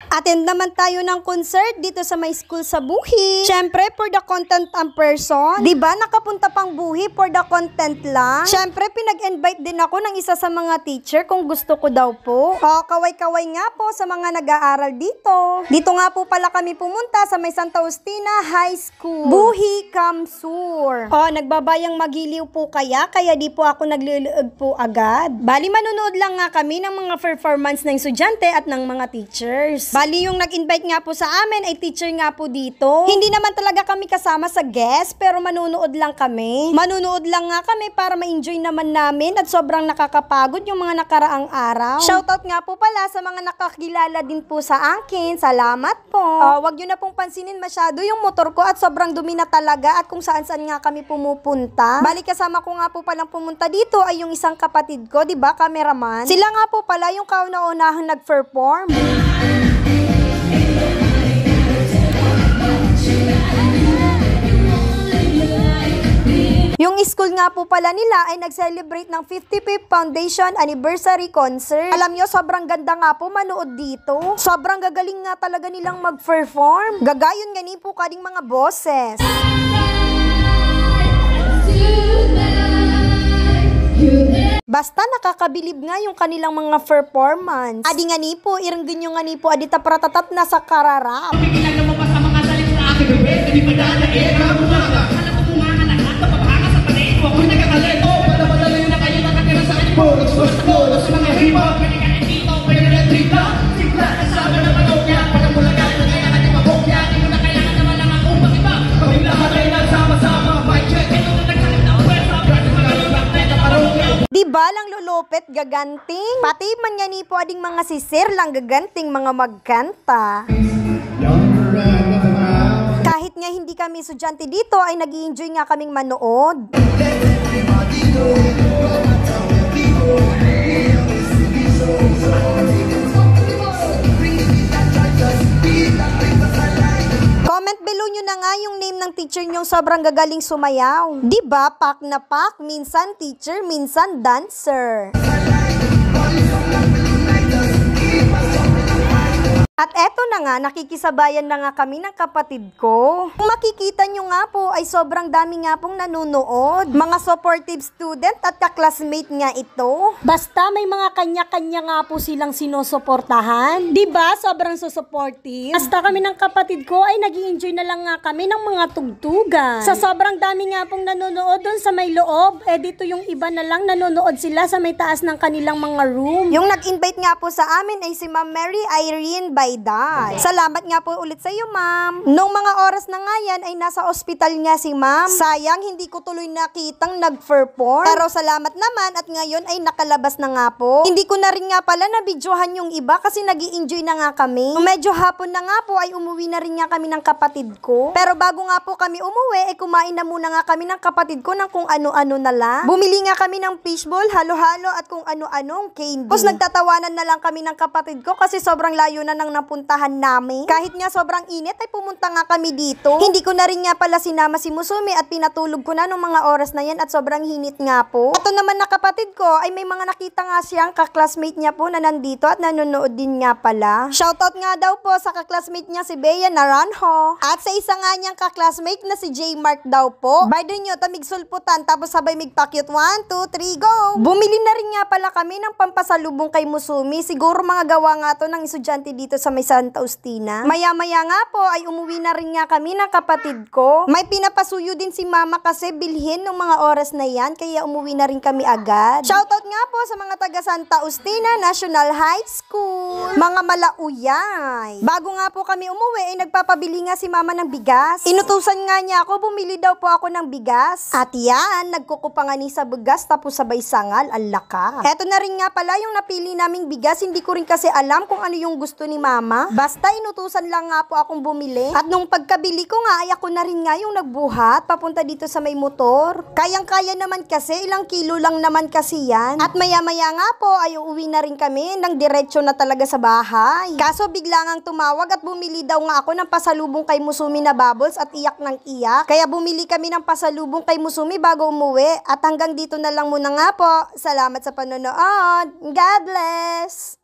Attend naman tayo ng concert dito sa my school sa Buhi. Syempre, for the content and person. Diba, nakapunta pang Buhi for the content lang. Syempre, pinag-invite din ako ng isa sa mga teacher kung gusto ko daw po. O, kaway-kaway nga po sa mga nag-aaral dito. Dito nga po pala kami pumunta sa may Santa Justina High School. Buhi, Kamsur. O, nagbabayang magiliw po kaya di po ako nagluluog po agad. Bali, manunood lang nga kami ng mga performance ng estudyante at ng mga teachers. Bali, yung nag-invite nga po sa amin ay teacher nga po dito. Hindi naman talaga kami kasama sa guest, pero manunood lang kami. Manunood lang nga kami para ma-enjoy naman namin at sobrang nakakapagod yung mga nakaraang araw. Shoutout nga po pala sa mga nakakilala din po sa akin. Salamat po. Wag nyo na pong pansinin masyado yung motor ko at sobrang dumi na talaga at kung saan-saan nga kami pumupunta. Bali, kasama ko nga po palang pumunta dito ay yung isang kapatid ko, diba, cameraman? Sila nga po pala yung kauna-unahang nag-perform. Yung school nga po pala nila ay nag-celebrate ng 55th Foundation Anniversary Concert. Alam nyo, sobrang ganda nga po manood dito. Sobrang gagaling nga talaga nilang mag-perform. Gagayon nga ni po kading mga boses. Basta nakakabilib nga yung kanilang mga performance. Adi nga ni po, iranggan nyo nga ni po, adita pratatat na sa kararap. Pinagano pa sa mga salit sa akin, hindi pa daan na ako'y nagkakalito, padala-padala yun na kayo nakatira sa akin. Bolos mga hiba, pinagalit dito, pinagalit sigla, kasama na panogya, pagkabulagan na kaya natin mabogya, hindi mo na kailangan naman lang akong mag-iba. Kaming lahat ay nagsama-sama, mic check, ito na nagsalit na pwesa, brother magaling bakit na parogya. Diba lang lulupit gaganting? Pati man nga ni po ading mga sisir lang gaganting mga magkanta. Kahit nga hindi kami estudyante dito ay nag-i-enjoy nga kaming manood. Comment below nyo na nga yung name ng teacher nyong sobrang gagaling sumayaw. Diba, pak na pak, minsan teacher, minsan dancer. At eto na nga, nakikisabayan na nga kami ng kapatid ko. Kung makikita nyo nga po ay sobrang dami nga pong nanonood. Mga supportive student at ka-classmate nga ito. Basta may mga kanya-kanya nga po silang sinusuportahan. Diba? Sobrang supportive. Basta kami ng kapatid ko ay nag-i-enjoy na lang nga kami ng mga tugtugan. Sa sobrang dami nga pong nanonood doon sa may loob, dito yung iba na lang nanonood sila sa may taas ng kanilang mga room. Yung nag-invite nga po sa amin ay si Ma'am Mary Irene Bayday. Salamat nga po ulit sa iyo, ma'am. Nung mga oras na nga yan ay nasa ospital nga si ma'am. Sayang hindi ko tuloy nakitang nag-perform. Pero salamat naman at ngayon ay nakalabas na nga po. Hindi ko na rin nga pala na-videohan yung iba kasi nag-i-enjoy na nga kami. Nung medyo hapon na nga po ay umuwi na rin nga kami ng kapatid ko. Pero bago nga po kami umuwi ay kumain na muna nga kami ng kapatid ko ng kung ano-ano na lang. Bumili nga kami ng fishball, halo-halo at kung ano-anong candy. Tapos nagtatawanan na lang kami ng kapatid ko kasi sobrang layo na ng napuntahan namin. Kahit nga sobrang init ay pumunta nga kami dito. Hindi ko na rin nga pala sinama si Musumi at pinatulog ko na nung mga oras na yan at sobrang hinit nga po. Ito naman na kapatid ko ay may mga nakita nga siyang kaklasmate niya po na nandito at nanonood din nga pala. Shoutout nga daw po sa kaklasmate niya si Bea Naranjo. At sa isa nga niyang kaklasmate na si J. Mark daw po. By the nyo, tamig sulputan tapos sabay migpakyut 1, 2, 3, go! Bumili na rin nga pala kami ng pampasalubong kay Musumi. Siguro mga gawa nga to ng estudyante dito sa may Santa Justina. Maya-maya nga po ay umuwi na rin nga kami ng kapatid ko. May pinapasuyo din si mama kasi bilhin ng mga oras na yan kaya umuwi na rin kami agad. Shoutout nga po sa mga taga Santa Justina National High School. Mga malauyay. Bago nga po kami umuwi ay nagpapabili nga si mama ng bigas. Inutusan nga niya ako, bumili daw po ako ng bigas. At yan, nagkukupangani sa bigas tapos sabay sangal, ang lakas. Eto na rin nga pala yung napili naming bigas. Hindi ko rin kasi alam kung ano yung gusto ni mama. Basta inutusan lang nga po akong bumili. At nung pagkabili ko nga ay ako na rin nga yung nagbuhat papunta dito sa may motor. Kayang-kaya naman kasi, ilang kilo lang naman kasi yan. At maya-maya nga po ay uuwi na rin kami ng diretsyo na talaga sa bahay. Kaso bigla ngang tumawag at bumili daw nga ako ng pasalubong kay Musumi na bubbles at iyak ng iyak. Kaya bumili kami ng pasalubong kay Musumi bago umuwi. At hanggang dito na lang muna nga po. Salamat sa panonood. God bless!